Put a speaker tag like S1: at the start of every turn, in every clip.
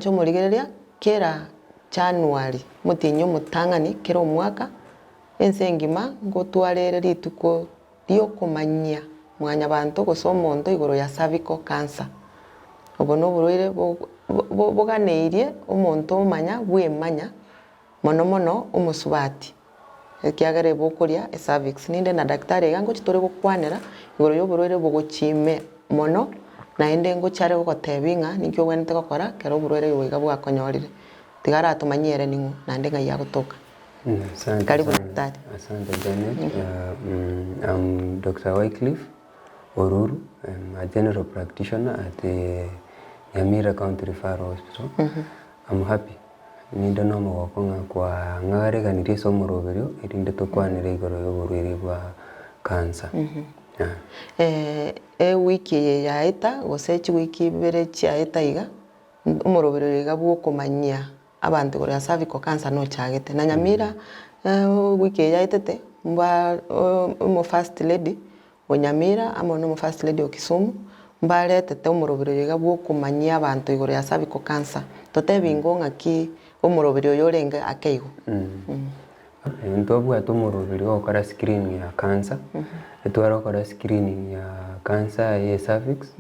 S1: ncho murigereria kera January mutinyo mutang'ani kera omwaka ense ngima ngotwarere rituko riokomanyia mwanya banto gose omonto igoro ya cervical cancer. Obo no oborwaire boganeirie omonto omanya bwemanya mono mono omosubati ekiagera bokoria cervix ninde na daktari iga ngochi tore gokwanera igoro ya oborwaire bogochime mono naende ngochare gogotebi ng'a nikio ogwenete gokora kero oborwaire igo iga bwakonyorire tigara atomanyere ning'o naende ng'ai agotoka.
S2: Asante,
S1: Karibu daktari.
S2: Asante Janet. I'm Dr. Wycliffe Oruru. I'm a general practitioner at the Nyamira County Referral Hospital. I'm happy. Nindo no mogokonga kwa ng'areganirie somoroberio erinde tokwanire igoro y'oborwaire bwa cancer.
S1: Wiki yaeta gose chiwiki ibere chiaeta iga omoroberio iga bwokomanyia abantu igoro ya cervical cancer no chagete na Nyamira wiki yaetete mba omo first lady o Nyamira amo no first lady o Kisumu mbaretete omoroberio iga bwokomanyia abantu igoro ya cervical cancer totebingo ng'aki omoroberio yorenge akeigo.
S2: Ntobwate omoroberio okora screening ya cancer. Etwara okora screening ya cancer ya cervix,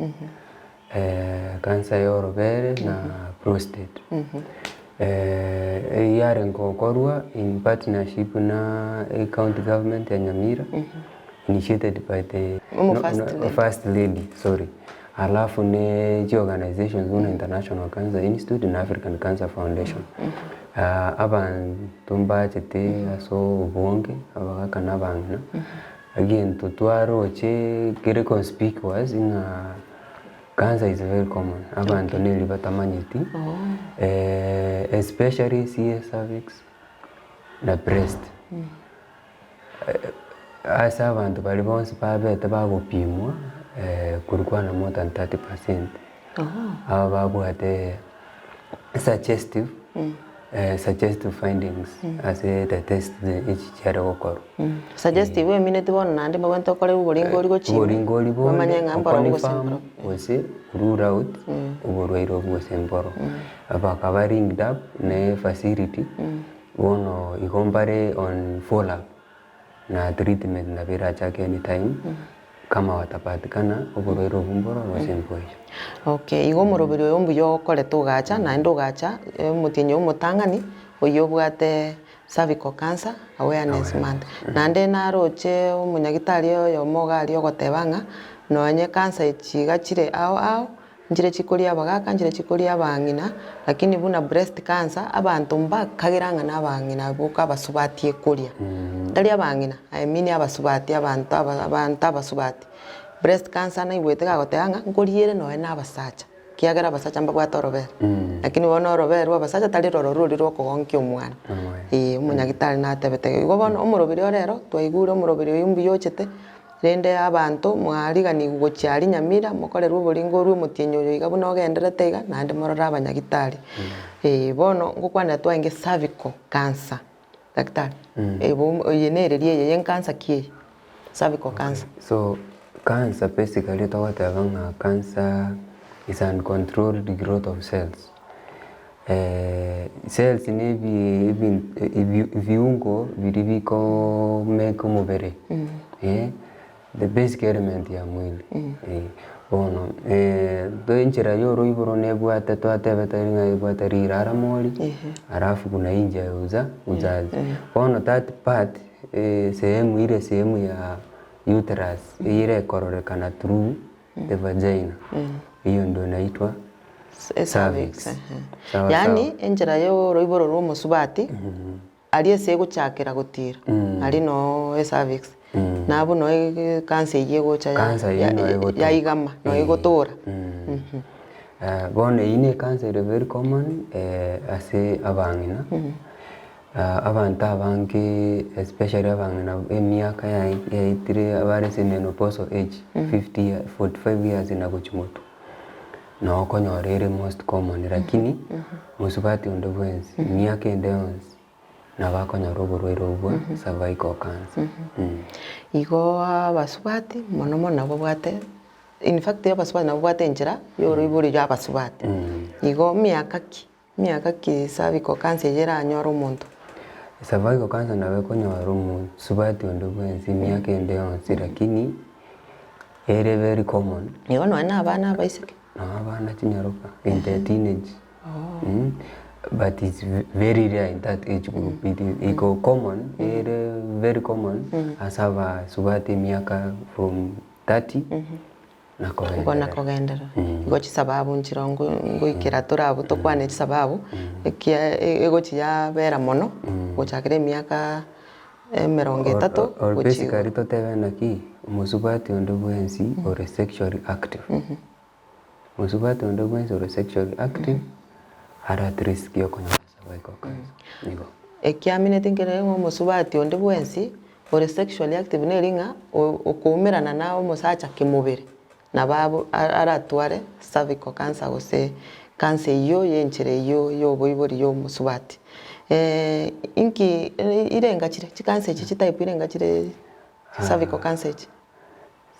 S2: cancer ya orobere na prostate. Yare ngokorwa in partnership na county government ya Nyamira, initiated by the first lady, sorry. Alafu ne organizations una International Cancer Institute na African Cancer Foundation. Abantu mbachete aso ubonge abagaka nabangina. Again tutwaro che kere conspicuous in cancer is very common. Abantu neli batamanyiti. Especially CS cervix na breast. Asa abantu bali bonse babete bagopimwa kulikuwa na more than 30%. Ababwate suggestive findings as the test each chara gokoro.
S1: Suggestive we minute one nande mabanta kore uboringo rigo chi.
S2: Uboringo libo
S1: bamanya ngamba ro gosembro.
S2: Wose rule out uborwairo bwosemboro. Abakaba ringed up ne facility. Wono ikombare on follow up na treatment na bira chake anytime. Kama watapatikana oborwairo bumboro bwosemboro.
S1: Okay, igo moroberio yombu yo kore togacha na endo gacha mutinyo mutang'ani oyo bwate cervical cancer awareness month. Nande naroche omunyagitari oyo mogari ogotebanga nonye cancer echiga chire ao njire chikoria abagaka njire chikoria abang'ina lakini buna breast cancer abantu mbakagiranga na abang'ina boka basubati ekoria. Ndari abang'ina I mean abasubati abantu abasubati. Breast cancer na igwete gagoteanga ngoriere noe na abasacha kiagera abasacha mbabwata orobere lakini wona orobere abasacha tari rororo riro kogonkia omwana omunyagitari natebete igo bono omoroberio rero twaigure omoroberio yumbi yochete rende abantu mwarigani gochiari Nyamira mokorerwa oboringo rwo omotienyo iga buna ogenderete iga nande morora abanyagitari. Bono ngokwana twainge cervical cancer daktari yenererie ye cancer kie cervical cancer.
S2: So cancer basically tawatavanga cancer is uncontrolled growth of cells. Cells ni viungo viliviko meko mubere. The basic element ya mwili. Bono do injira yoro iboro nebwate twatebetaringa ibwate rirara moli. Arafu kuna inja uzazi. Bono that part sehemu ya uterus ile kororekana through the vagina. Hiyo ndio inaitwa cervix.
S1: Yani enjera yo roiboro ro musubati aliese guchakira gutira ali no cervix nabo no cancer iye gocha ya igama no igotora.
S2: Bone ine cancer very common ase abang'ina. Abantu abange especially abang'ina emyaka ya itire abarese menopausal age 45 years na gochimoto no konyorere most common lakini musubati onde bwensi myaka ende yonsi na bakonyora oborwaire obwo cervical cancer.
S1: Igo abasubati mono nabo bwate in fact abasubati nabo bwate enjera yoro iburi ya abasubati igo myaka ki miaka ki cervical cancer yera nyoro muntu
S2: cervical cancer nawe konyoro mu subati onde bwensi miaka ende yonsi lakini ere very common
S1: yo no na abana baisike
S2: abana chinyaruka in the teenage but it's very rare in that age group. It go common, very common. Asava subati miaka from 30 na
S1: kogendera. Gochi sababu nchirongo ngoikira turabu tokwane sababu kia egochi ya bera mono gochakire miaka 30
S2: or basically to tebe naki musubati onde bwensi or sexually active. Musubati onde bwensi or sexually active at risk yo konya cervical cancer. Nigo.
S1: Ekiamine tingere ngo musubati onde bwensi or sexually active neringa okumirana nawo musacha kimubiri na babu aratware cervical cancer gose cancer yo yenchire yo boibori yo musubati. Inki irengachire cancer chi type irengachire cervical cancer chi.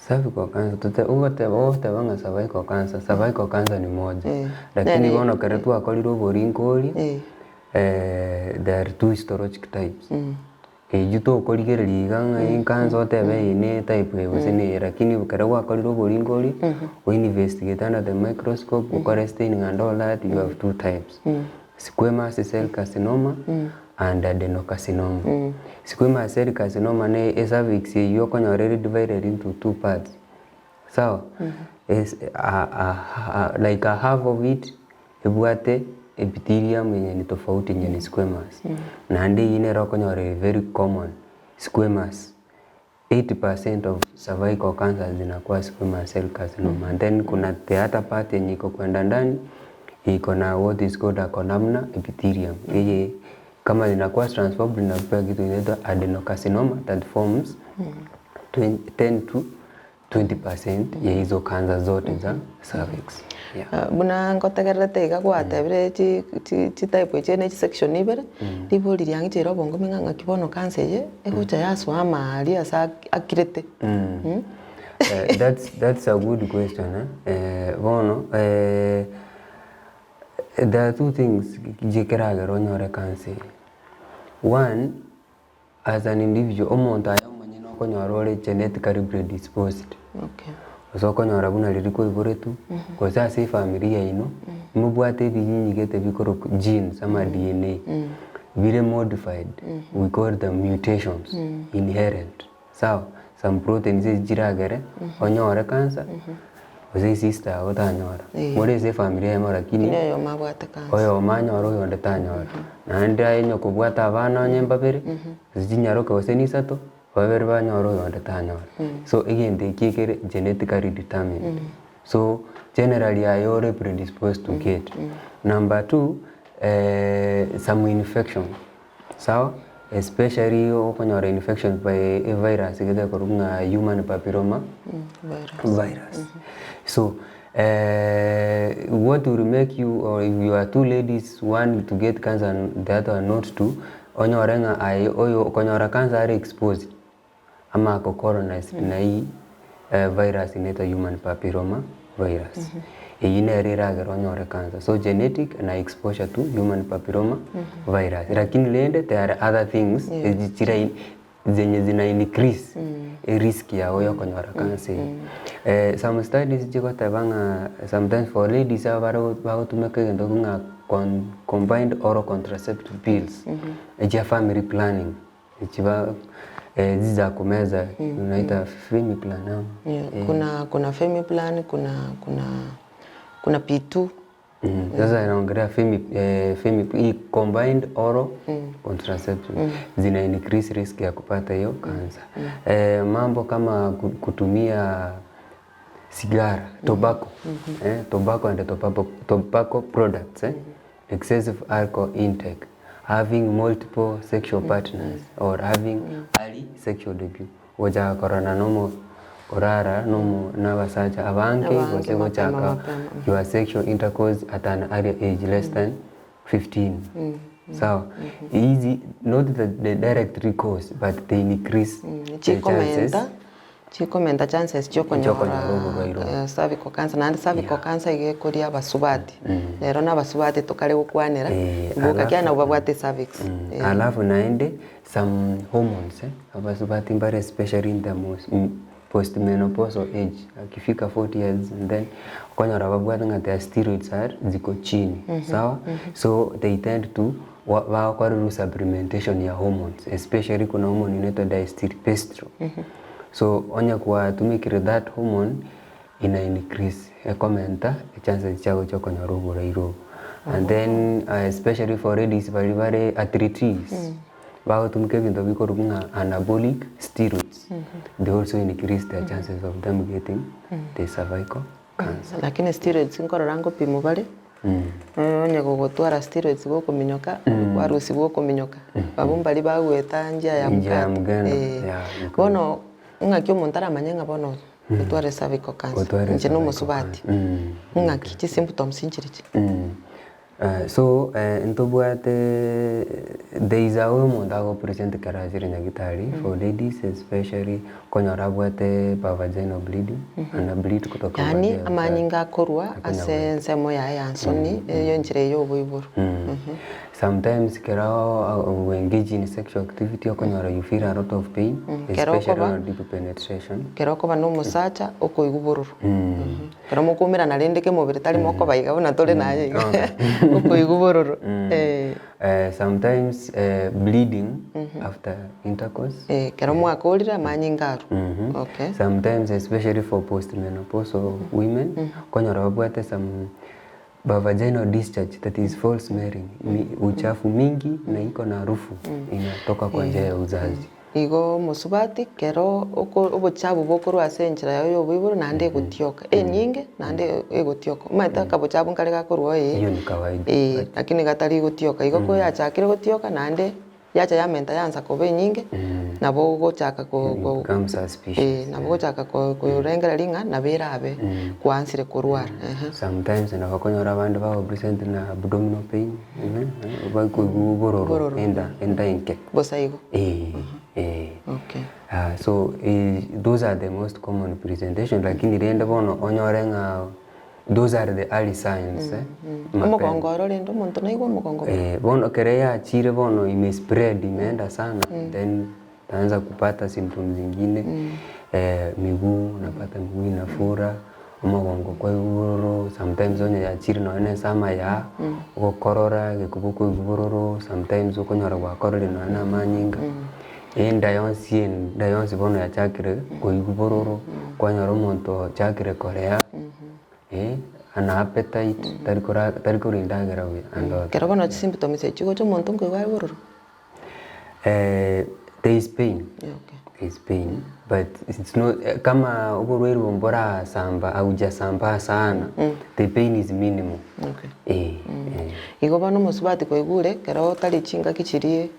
S2: Cervical cancer tote ugote banga cervical cancer ni moja lakini bono keretu akoliro borinkori there are two histologic types juto okorigereria iganga in cancer otebe ine type gose lakini keretu akoliro borinkori we investigate under the microscope ukore staining and all that you have two types squamous cell carcinoma and adenocarcinoma. Squamous cell carcinoma ne cervix yo konyorere divided into two parts. So is like a half of it ebwate epithelium yenye ni tofauti yenye ni squamous. Na ndi ine ro konyorere very common squamous. 80% of cervical cancer zinakuwa squamous cell carcinoma. And then kuna the other part yenye iko kwenda ndani iko na what is called a columnar epithelium. Kama zinakuwa transformed inakuwa kitu inaitwa adenocarcinoma that forms 10 to 20% ya hizo cancer zote za cervix.
S1: Buna ngotegerete igakwatebire chi type chene chi section ibere libori lyangi chero bongo minganga kibono cancer ye egocha yaswa mali asa akirete.
S2: That's a good question bono there are two things jikeragero nyore cancer. One, as an individual omuntu ayo mwenye no konyora genetically predisposed.
S1: Okay.
S2: So konyora buna liriko iboretu koza se familia ino mubwate binyigete bikoro genes ama DNA bire modified we call them mutations inherent. So some proteins jiragere onyore cancer oze sister otanyora muri se familia imo lakini
S1: yo mabwate cancer
S2: oyo manyora oyo ndetanyora na ndia enyo kubwata abana nyemba bere zinyaroka ose ni sato babere banyora oyo ndetanyora so again they kikere genetically determined so generally I are predisposed to get. Number 2 some infection so especially okonyora infection by a virus gete korunga human papilloma virus. So what will make you, or if you are two ladies, one to get cancer and the other not to, onyorenga oyo konyora cancer are exposed ama ko colonized na hii virus inaitwa human papilloma virus. Ine riraga onyore cancer. So genetic na exposure to human papilloma virus. Lakini lende there are other things zenye zina increase risk ya oyo konyora cancer. Some studies jikote banga sometimes for ladies about to make a combined oral contraceptive pills. Eja family planning. Ejiba ziza kumeza unaita family plan.
S1: Kuna family plan, kuna P2.
S2: Sasa inaongelea family combined oral contraceptive zina increase risk ya kupata hiyo cancer. Mambo kama kutumia sigara, tobacco, tobacco and tobacco products, excessive alcohol intake, having multiple sexual partners or having early sexual debut. Waja korana nomo orara nomo nabasaja abanke wasego chaka your sexual intercourse at an early age less than 15. So easy, not the direct cause, but they increase the chances
S1: chikomenta chances chokonyora cervical cancer na cervical cancer igekuria abasubati rero na abasubati tukare gukwanira ibuka kiana ubabwate cervix
S2: alafu naende some hormones abasubati mbare especially in the postmenopausal age akifika 40 years and then konyora babwate ngata steroids are ziko chini sawa so they tend to kwa supplementation ya hormones especially kuna hormone inaitwa diastrophy so onya kwa tumikire that hormone ina increase commenta chances chao chokonyora burairo and then especially for ladies very arthritis bao tumike bintu bikorunga anabolic steroids they also increase the chances of them getting the cervical cancer
S1: lakini steroids nkororango pimo bale onya gugutwara steroids gukuminyoka warusi gukuminyoka babumbali bagweta njia ya muganda bono ngaki umuntu aramanya bono gutwara cervical cancer nje no musubati ngaki chi symptoms inchirichi
S2: so ntobwate there is a hormone that go present karajiri nyagitari for ladies especially konyora bwate vaginal bleeding and bleed kutoka
S1: yani amanyinga korwa asensemo ya yansoni yo njire yo boiburu
S2: sometimes kerao we engage in sexual activity okonyora you feel a lot of pain especially on deep penetration
S1: keroko bano musacha okoigubururu kero mukumira na rindike mubiri tari moko baiga bona tore naye okoigubururu
S2: sometimes bleeding after intercourse
S1: kero mwakorira manyingaru
S2: okay sometimes especially for postmenopausal women konyora babwate some vaginal discharge that is false smelling uchafu mingi na iko na harufu inatoka kwa njia ya uzazi
S1: igo musubati kero obuchabu bokorwa senchira yo bwiburu nande gutioka nyinge nande egutioka maita kabuchabu nkare gakorwa
S2: hiyo ni kawaida
S1: lakini gatari gutioka igo ko yachakire gutioka nande yacha yamenta yanza kobe nyinge nabo gochaka ko nabo gochaka ko rengera ringa na berabe kwansire kurwara
S2: sometimes na bakonyora abandi babo present na abdominal pain bakuiguroro enda inke
S1: bosaigo
S2: okay so those are the most common presentation lakini renda bono onyorenga those are the early signs
S1: mukongoro rendo muntu naigwa mukongo
S2: bono kerea chire bono ime spread imeenda sana then taanza kupata symptoms zingine miguu napata miguu inafura umugongo kwa igururu sometimes onya ya chire no ene sama ya ukorora gikubuko igururu sometimes ukonyora gwa korore no na manyinga dayonsi bono ya chakire ko igururu kwanyora umuntu chakire korea ana appetite tarikora indagera we and
S1: kero bono symptoms echigo cho muntu ngwe igururu
S2: there is pain there is pain but it's not kama uburweru mbora samba au jasamba sana the pain is minimal igo
S1: bono musubati ko igure kero tari chinga kichirie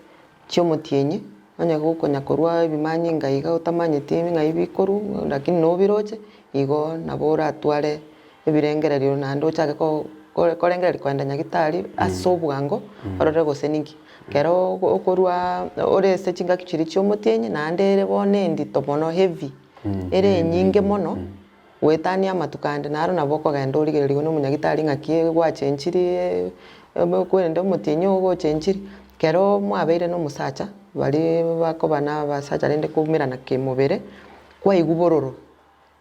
S1: chyo mutienye anya gukonya korwa bimanyinga iga utamanyete ngai bikoru lakini no biroche igo nabora atware ebirengerero nando chake ko korengera kwenda nyagitari asobwango orore goseniki kero okorwa orese chinga kichiri chyo mutienye nandere bone ndito mono heavy ere nyinge mono wetani amatukande naro naboko genda origerero no munyagitari ngakie gwachenchiri kwenda mutienye ogo chenchiri kero mwabeire no musacha bali bakobana basacha rende kumirana kimubere kwa igubororo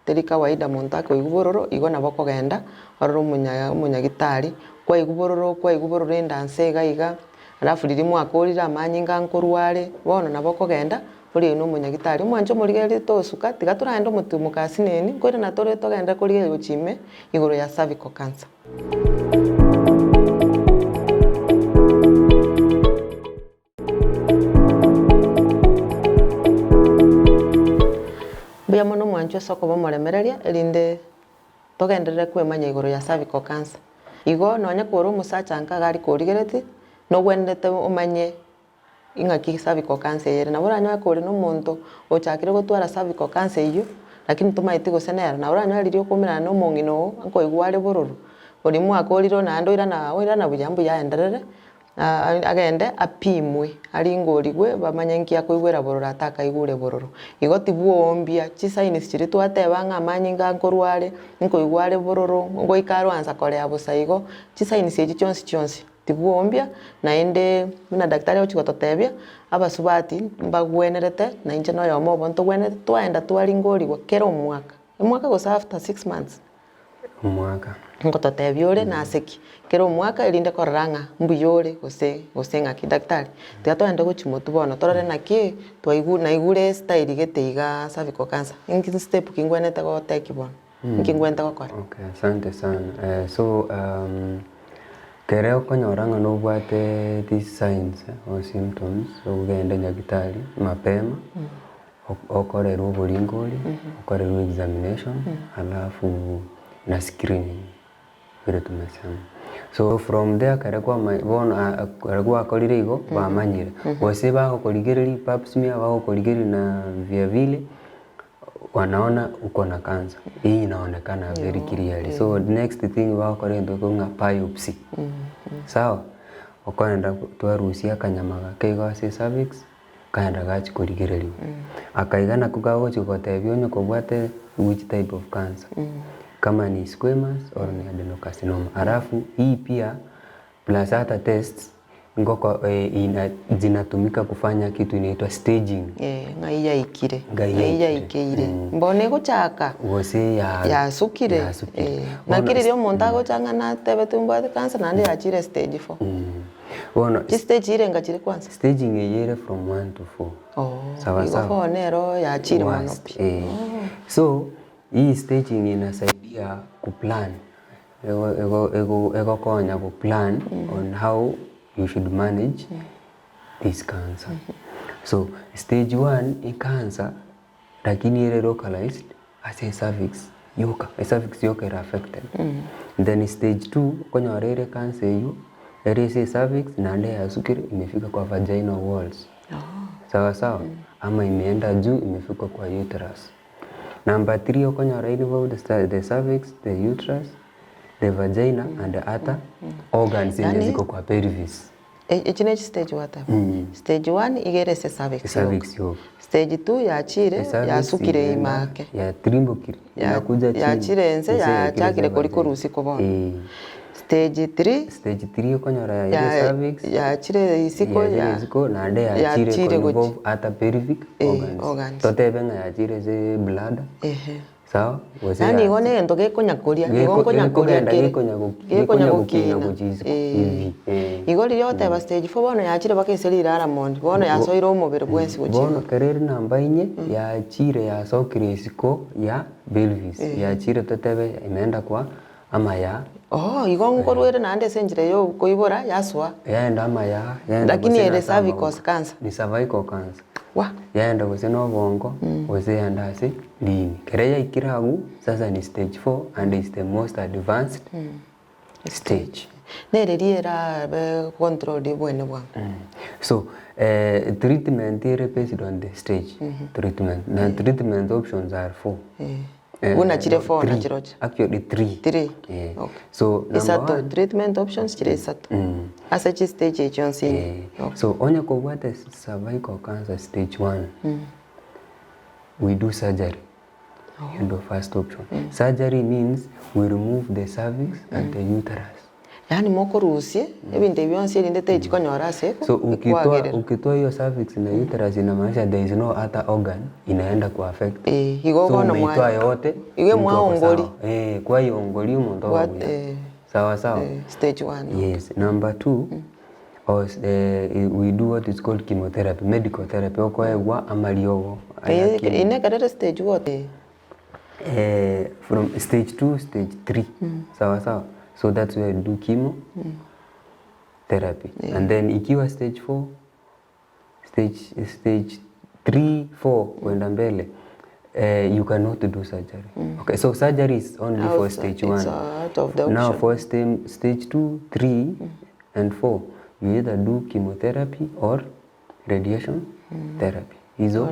S1: teri kawaida muntu akoigubororo igo nabo kogenda ororo munyagitari kwa igubororo enda nsega iga alafu ririmu akorira amanyinga nkorware bono nabo kogenda uri no munyagitari mwanjo murigere tosuka tiga turaenda mutu mukasineni kwera na tore togenda kurige guchime igoro ya cervical cancer buya mono mwancho soko bomoremereria erinde togenderere kwemanya igoro ya cervical cancer igo nonya koro musacha nkagari korigerete no gwendete umanye ingaki cervical cancer yere na buranya kore no muntu ochakire gutwara cervical cancer iyo lakini tumaite gosenera na buranya riri okumira no mongino anko igware bororo uri mwakoriro na ndoira na buya yaenderere agende apimwe aringorigwe bamanye nkia kuigwera bororo atakaigure bororo igo tibuombia chisaini chiri twateba ng'amanyi nkorware nkoigware bororo ngoikaro ansa korea busa igo chisaini sechi chionsi tibuombia naende buna daktari ochigototebia abasubati mbagwenerete na inche no yomo bonto gwenerete twaenda twaringorigwa kera omwaka gose after 6 months
S2: omwaka
S1: nkototebia ore naseki kera omwaka erinde kororanga mbuyore gose ng'aki daktari tiga twende gochimotu bono torore naki naigure style geteiga cervical cancer inki step kingwenete goteki bono nkingwente gokora.
S2: Okay, asante sana. Kere okonyoranga nobwate these signs or symptoms ogende nyagitari mapema okorerwa oboringori okorerwa examination alafu na screening vile tumesema. So from there kare kwa bona kare kwa akorire igo bamanyire gose bagokorigereri pap smear bagokorigeri na via vile wanaona uko na cancer. Hii inaonekana very clearly. So the next thing bagokorenda kunga biopsy. Sawa okwenda twarusia kanyamaga kaigo cervix kaenda gachi korigereri akaigana kugagochi gotebio nyoko bwate which type of cancer kama ni squamous or ni adenocarcinoma. Alafu hii pia plus hata tests ngoko zinatumika kufanya kitu inaitwa staging.
S1: Ngaiya ikire mbone gochaka
S2: gose
S1: ya sukire na kiririo monta gochanga na tebe tumbwa cancer nande ya chire stage 4.
S2: Bona
S1: stage ile ngachire kwanza
S2: staging yere from 1 to 4. Sawa sawa.
S1: Igo nero ya chire manopi.
S2: So hii staging inasaidia kuplan ego konya kuplan on how you should manage this cancer. So stage 1 i cancer lakini ile localized as a cervix yoka is affected. Then stage 2 konyorere cancer hiyo ile cervix na ndio yasukiri imefika kwa vaginal walls. Sawa sawa. Ama imeenda juu imefika kwa uterus. Number 3 okonyora involved the cervix, the uterus, the vagina and the other organs zenye ziko kwa pelvis.
S1: Echine stage what? Stage 1 igere se cervix yo. Stage 2 ya chire ya sukire imake.
S2: Ya trimbukire.
S1: Inakuja chini. Ya chire ense ya chakire koliko rusi kobono. Stage 3 okonyora ya cervix ya chire isiko
S2: na nde ya chire involve hata pelvic organs. Totebenga ya chire ze bladder. Sawa?
S1: Yani igone ento gekonyakoria gikonyagukina igori yote ba stage 4 bono yachire bakeseri Raramond bono yasoire omubiri bwensi guchira
S2: bono kereri namba 4 yachire yasokire isiko ya pelvis yachire totebe imeenda kwa ama ya
S1: igo nkorwere nande senjire yo koibora yaswa
S2: yaenda ama ya
S1: lakini ile cervical cancer
S2: ni cervical cancer yaenda gose no bongo gose yaenda ase lini kereya ikiragu sasa ni stage 4 and is the most advanced stage
S1: nereriera control de bwene bwa
S2: so treatment is based on the stage treatment na treatment options are 4
S1: una chire 4 na chirocha
S2: actually 3
S1: okay
S2: so
S1: number 1 treatment options chire 3 asa chi stage chonsi
S2: so onya ko bwate cervical cancer stage 1 we do surgery and the first option surgery means we remove the cervix and the uterus
S1: yani moko rusie ebinde byonse erinde te chikonyora ase
S2: so ukitoa hiyo cervix na uterus inamaanisha there is no other organ inaenda ku affect
S1: igo bono
S2: mwa yote
S1: iwe mwaongoli
S2: kwa hiyo ongoli umuntu sawa sawa
S1: stage 1
S2: yes number 2 we do what is called chemotherapy medical therapy okoegwa amaliogo
S1: ine kadere stage what
S2: from stage 2 stage 3 sawa sawa so that's where we do chemo therapy and then ikiwa stage 4 stage 3 4 kwenda mbele you cannot do surgery okay so surgery is only for stage 1 now for stage 2 3 and 4 you either do chemotherapy or radiation therapy hizo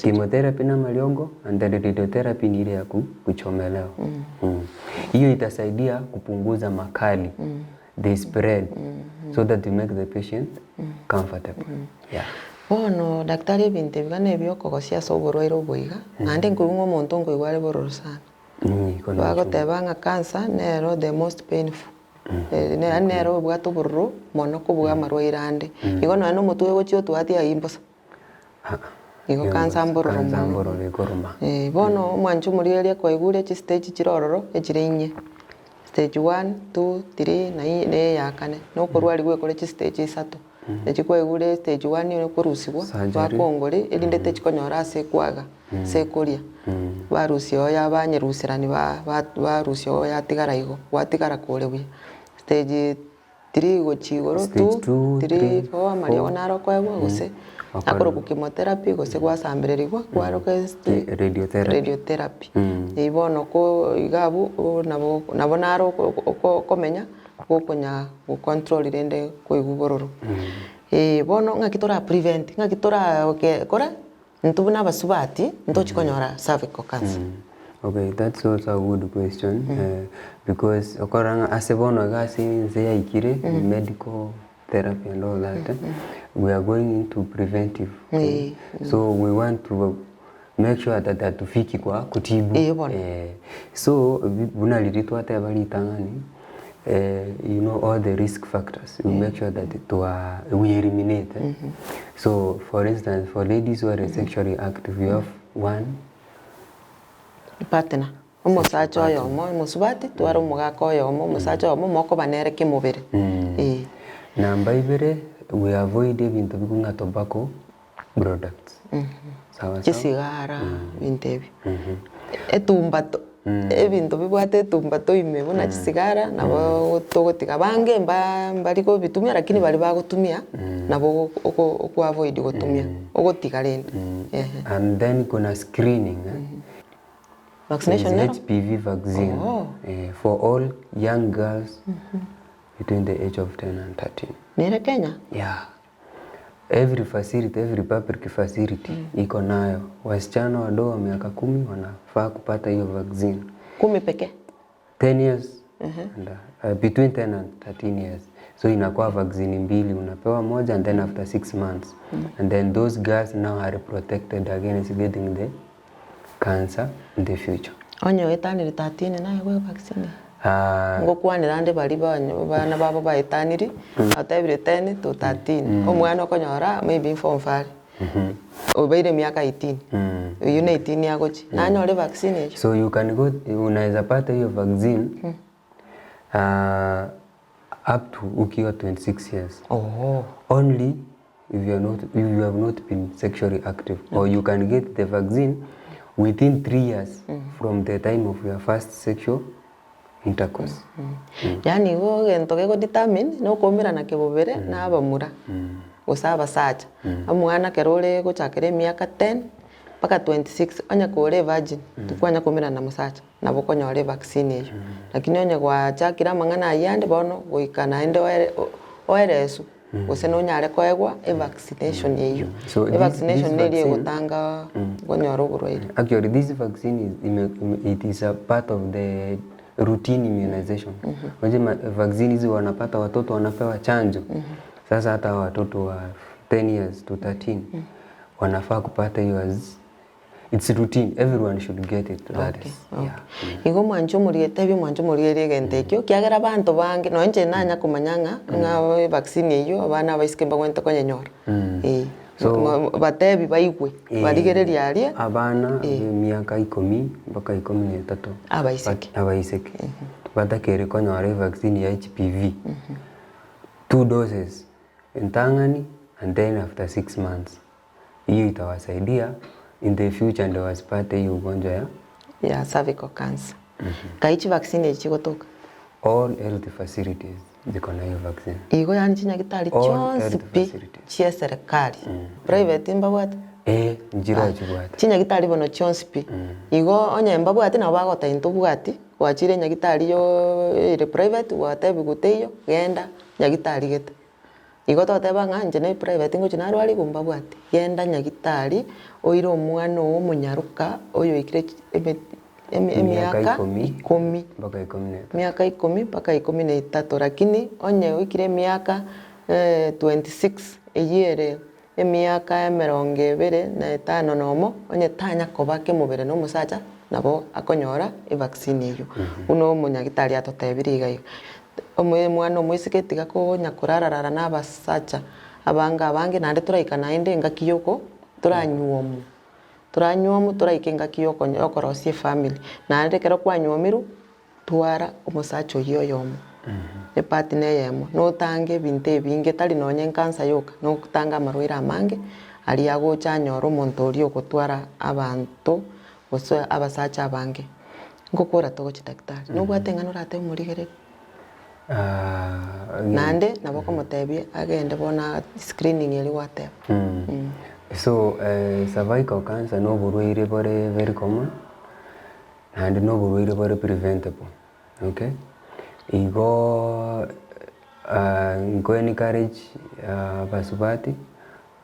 S2: chemotherapy na maliongo and then radiotherapy ni ile ya kuchomelewa hiyo itasaidia kupunguza makali they spread so that you make the patient comfortable. Yeah.
S1: Bono daktari ebinto ebigane ebiokogosia ase oborwaire oboiga naende nkoigwa omonto nkoigwa are bororo sana bagoteba ng'a cancer nero the most painful nero obwate obororo mono kobuga amarwaire ande igo nonya na omotwe ogochia otwati ayi mbosa igo cancer mbororo mono bono omwancho omorigereria ekoigure echi stage chire ororo echire inye stage 1 2 3 na eya kane nokorwari gwekora echi stage isato echikoigure stage 1 okorusigwa bakongore erinde techikonyora ase ekwaga sekoria barusia oya banyerusirani barusia oya tigara igo gwatigara kore buya stage 3 gochi igoro 2 3 4 amariogo naro koegwa gose akoroka chemotherapy gose gwasambererigwa kwaroka radiotherapy ibono ko igabu nabo naro komenya gokonya control rende koigwa bororo bono ng'aki tora prevent ng'aki tora kora ntubuna abasubati ntochikonyora cervical cancer.
S2: Okay, that's also a good question because okoranga ase bono gasi nze yaikire medical therapy and all that we are going into preventive so we want to make sure that hatufiki kwa kutibu so bunalirito ate abalitangani you know all the risk factors we make sure that we eliminate so for instance for ladies who are sexually active we have one
S1: partner omosacha oyomo omusubati twara omogaka oyomo omosacha oyomo moko banereke mobere
S2: namba ibere we avoid ebinto bikunga tobacco products sawa
S1: chisigara bintu ebi etumbato ebinto bibwate etumbato ime bona chisigara nabo togotiga bange mbari ko bitumia lakini bali bagotumia nabo oko avoid gotumia ogotiga rende
S2: and then kuna screening
S1: vaccination
S2: HPV vaccine for all young girls between the age of 10 and 13.
S1: Nere Kenya?
S2: Yeah. Every facility, every public facility iko nayo. Wasichana wadogo wa miaka 10 wanafaa kupata hiyo vaccine.
S1: 10 pekee?
S2: 10 years. And, between 10 and 13 years. So inakuwa vaccine mbili unapewa moja and then after 6 months. And then those girls now are protected against getting the cancer in the future.
S1: Onyo etanire 13 nayo gwe vaccine. Ngokwanira ande bali bana babo baetaniri atebire 10 to 13 omwana okonyora maybe form 5 obeire miaka 18 you know 18 yagochi nanyore vaccine
S2: so you can go unaweza pata hiyo vaccine up to ukiwa 26 years only if you have not been sexually active or you can get the vaccine within 3 years from the time of your first sexual intercourse.
S1: Yani go gento gego determine no komera na kebobere na abamura usaba sacha amwana kerole gochakere miaka 10 paka 26 onya kore virgin tukwanya komera na musacha nabo konyore vaccine eyo lakini onya gwa chakira mangana yande bono goikana ende oeresu gose no nyare koegwa vaccination eyo vaccination neri gotanga gonyoro burwaire.
S2: Actually this vaccine is a part of the routine immunization. Unajua vaccine hizi wanapata watoto wanapewa chanjo. Sasa hata watoto wa 10 years to 13 wanafaa kupata hiyo as it's routine, everyone should get it. That is. Yeah.
S1: Igo mwancho murigetebi mwancho murigerege ntekyo kiagera bantu bange no nje nanya kumanyanga nga vaccine eyo abana baisike bagwente konyenyora. So batebi baigwe barigereria ari
S2: abana miaka 10 mpaka 13 abaiseke batakere konyora vaccine ya HPV 2 doses intangani and then after 6 months hiyo itawasaidia in the future ndio wasipate hiyo ugonjwa
S1: ya cervical cancer. Kaichi vaccine ichi gotoka
S2: all health facilities ziko na hiyo vaccine.
S1: Igo yani chinya gitari chonsi pi chia serikali private mbabwate
S2: njira chibwate
S1: chinya gitari bono chonsi pi igo onye mbabwate na bagota into bwati kwachire nya gitari yo ire private watebi guteyo genda nya gitari gete igo toteba nganje na private ngo chinaro ali gumbabwate genda nya gitari oiro omwana omunyaruka oyo ikire miaka 10 mpaka 13, lakini onye wikire miaka 26 eyere emiaka 25 nomo onye tanya kobake mubere no musacha nabo akonyora vaccine iyo uno munyagitari atotebiri iga mwana omwisike tiga konya kurararara n'abasacha abange nande turaika naende engaki yoko turanyuomu turaika engaki yoko okorosia family nande kero kwanyuomiru twara omusacha oyo yomo epatine yemo notange ebinto ebinge tari nonye cancer yoka nokutanga amarwaire amange ari agocha anyora omonto oria ogotwara abanto gose abasacha abange ngokora togochi daktari nobwate ng'ana orate omorigereri nande nabo komotebia agende bona screening eri gwateba.
S2: So cervical cancer no oborwaire bore very common and no oborwaire bore preventable, okay? Igo nko encourage basubati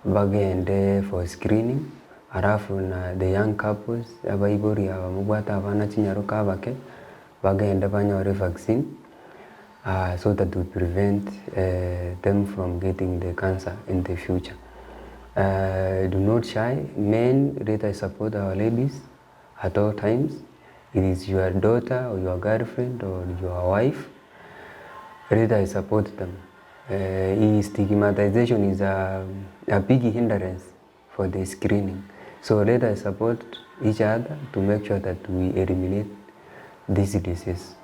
S2: bagende for screening arafu na the young couples abaibori abamugwata abana chinyaruka abake bagende banyore vaccine so that we prevent them from getting the cancer in the future. Do not shy. Men, let us support our ladies at all times. It is your daughter or your girlfriend or your wife. Let us support them. Stigmatization is a big hindrance for the screening. So let us support each other to make sure that we eliminate this disease.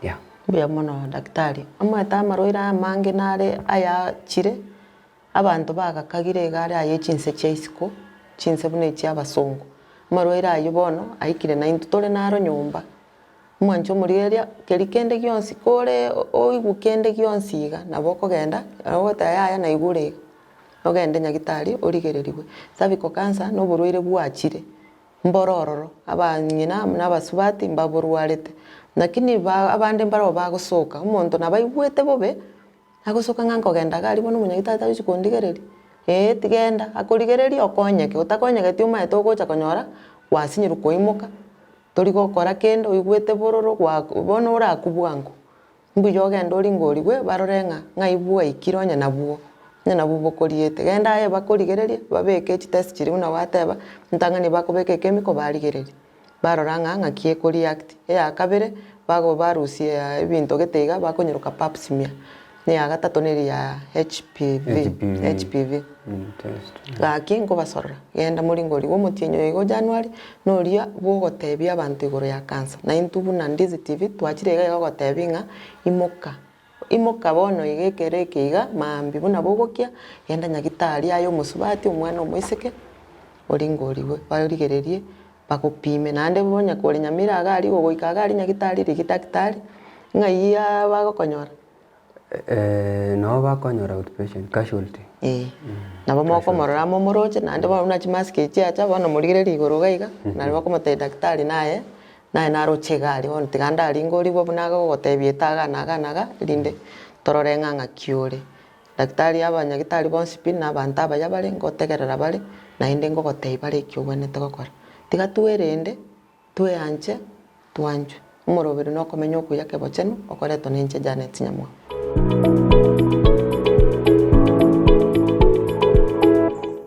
S2: Yeah.
S1: Bia mono daktari. Amweta amarwaire amange nare aya chire abantu bagakagire gare aye chinse chaisiko chinse bune chia basongo. Amarwaire ayo bono aikire na into tole naro nyumba. Mwancho murigeria keri kende gionsi kore oigu kende gionsi iga nabo kogenda agota yaya na igure ogende nyagitari origereriwe. Cervical cancer no burwaire bwachire mborororo abanyina n'abasubati mbaburwarete lakini abande mbaro bagosoka umuntu nabaigwete bobe agosoka nganko genda gari bono munyagitari achikondigereri tigenda akorigereri okonyeke utakonyeke tiuma etogocha konyora wasinyiru koimoka tori gokora kende oigwete bororo bono orakubwango mbuyo ogenda oringorigwe barorenga ng'aibwa ikironya nabuo bokoriete genda aye bakorigereria babeke test chiri una wateba ntang'ani bakobeka chemical barigereria barora ng'aki ekoriact kabere bago barusia ebinto geteiga bakonyeruka pap smear ya gatatu neri ya HPV gaki nkobasorora genda muringori wo mutienyo igo January noria bogotebia abantu igoro ya cancer na intubu na Ndizi TV twachire iga gotebinga imoka bono igekere kiga mambi buna bogokia genda nyagitari ayo musubati omwana omwiseke oringoriwe barigererie bakopime nande bonya kore Nyamira agari gogoika agari nyagitari rigidaktari ng'aiya bagokonyora
S2: no bakonyora outpatient casualty
S1: nabo mokomorora momoroche nande bona chimaski chiacha bono morigereri igoro gaiga nare bakomotera daktari naye naroche gari bono tiganda aringori bo bunaga gogotebia etaga rinde torore ng'aki ore daktari abanyagitari bonsi pi na abantu abaya bare ngotegerera bare naende ngogotebia bare ekiobwanete gokora tiga twerende tweanche twanchwe omorobere nokomenya okuya kebo chenu okoretwa nenche Janet Nyamwamu.